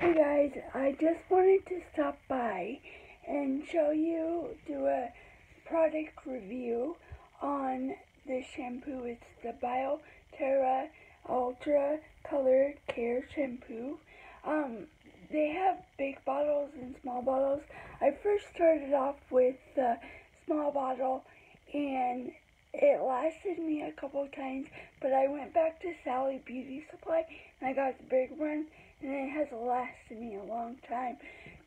Hey guys, I just wanted to stop by and do a product review on this shampoo. It's the Biotera Ultra Color Care Shampoo. They have big bottles and small bottles. I first started off with the small bottle and it lasted me a couple of times, but I went back to Sally Beauty Supply and I got the big one, and it has lasted me a long time.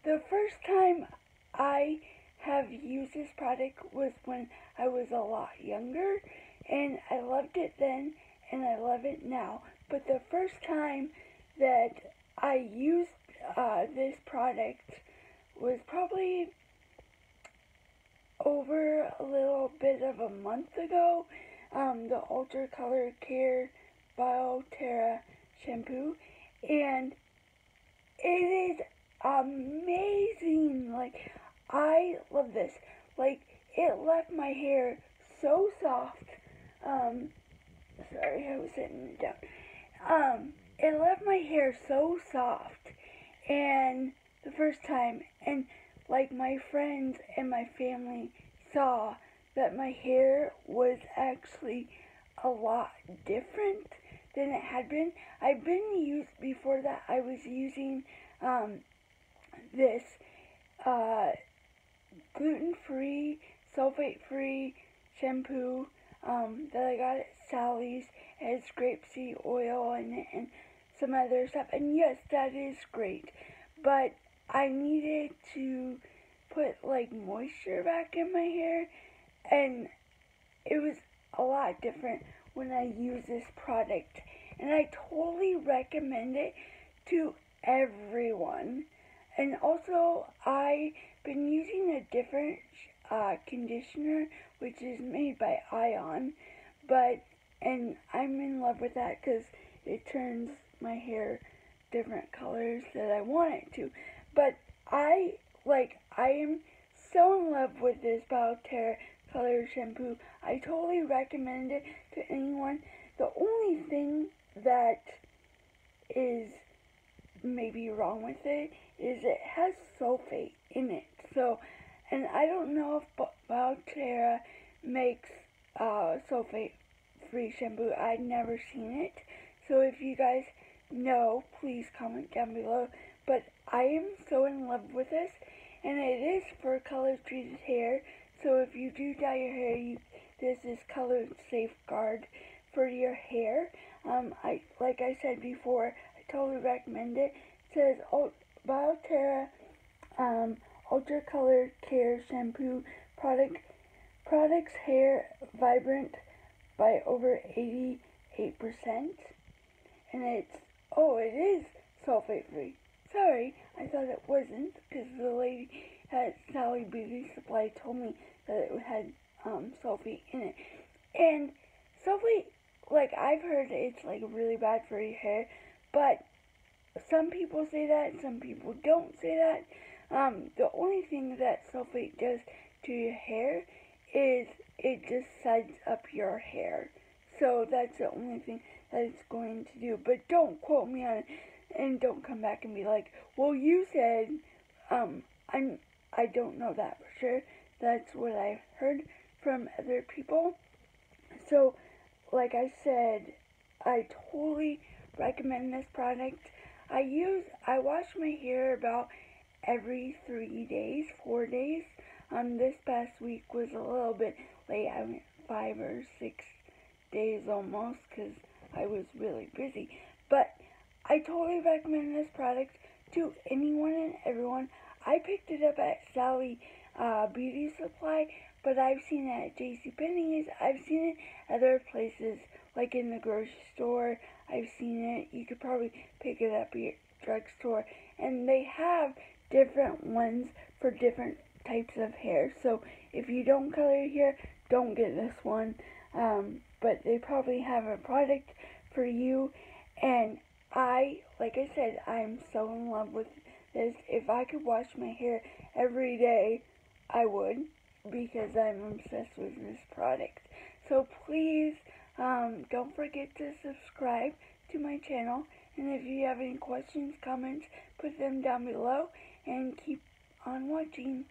The first time I have used this product was when I was a lot younger, and I loved it then, and I love it now. But the first time that I used this product was probably over a little bit of a month ago. The Ultra Color Care Biotera shampoo, and it is amazing. Like, I love this. Like, it left my hair so soft. Sorry, I was sitting it down. It left my hair so soft, and the first time, and like my friends and my family saw that my hair was actually a lot different than it had been. Before that, I was using this gluten-free, sulfate-free shampoo that I got at Sally's. It has grapeseed oil in it and some other stuff. And yes, that is great. But I needed to put like moisture back in my hair, and it was a lot different when I use this product. And I totally recommend it to everyone. And also, I've been using a different conditioner, which is made by Ion, and I'm in love with that because it turns my hair different colors that I want it to. But I am so in love with this Biotera Color Shampoo. I totally recommend it to anyone. The only thing that is maybe wrong with it is it has sulfate in it. So, and I don't know if Biotera makes sulfate-free shampoo. I've never seen it. So if you guys know, please comment down below. But I am so in love with this, and it is for color-treated hair. So if you do dye your hair, this is color safeguard for your hair. Like I said before, I totally recommend it. It says Biotera Ultra Color Care Shampoo products hair vibrant by over 88%, and it is sulfate free. Sorry, I thought it wasn't, because the lady at Sally Beauty Supply told me that it had sulfate in it. And sulfate, like, I've heard it's like really bad for your hair, but some people say that, some people don't say that. The only thing that sulfate does to your hair is it just suds up your hair. So that's the only thing that it's going to do. But don't quote me on it, and don't come back and be like, well, you said, I don't know that for sure. That's what I've heard from other people. So, like I said, I totally recommend this product. I wash my hair about every 3 days, 4 days. This past week was a little bit late. I went 5 or 6 days almost because I was really busy. But I totally recommend this product to anyone and everyone. I picked it up at Sally Beauty Supply, but I've seen it at JCPenney's. I've seen it other places, like in the grocery store. I've seen it. You could probably pick it up at your drugstore. And they have different ones for different types of hair. So if you don't color your hair, don't get this one. But they probably have a product for you. And like I said, I'm so in love with this. If I could wash my hair every day, I would, because I'm obsessed with this product. So please, don't forget to subscribe to my channel. And if you have any questions, comments, put them down below and keep on watching.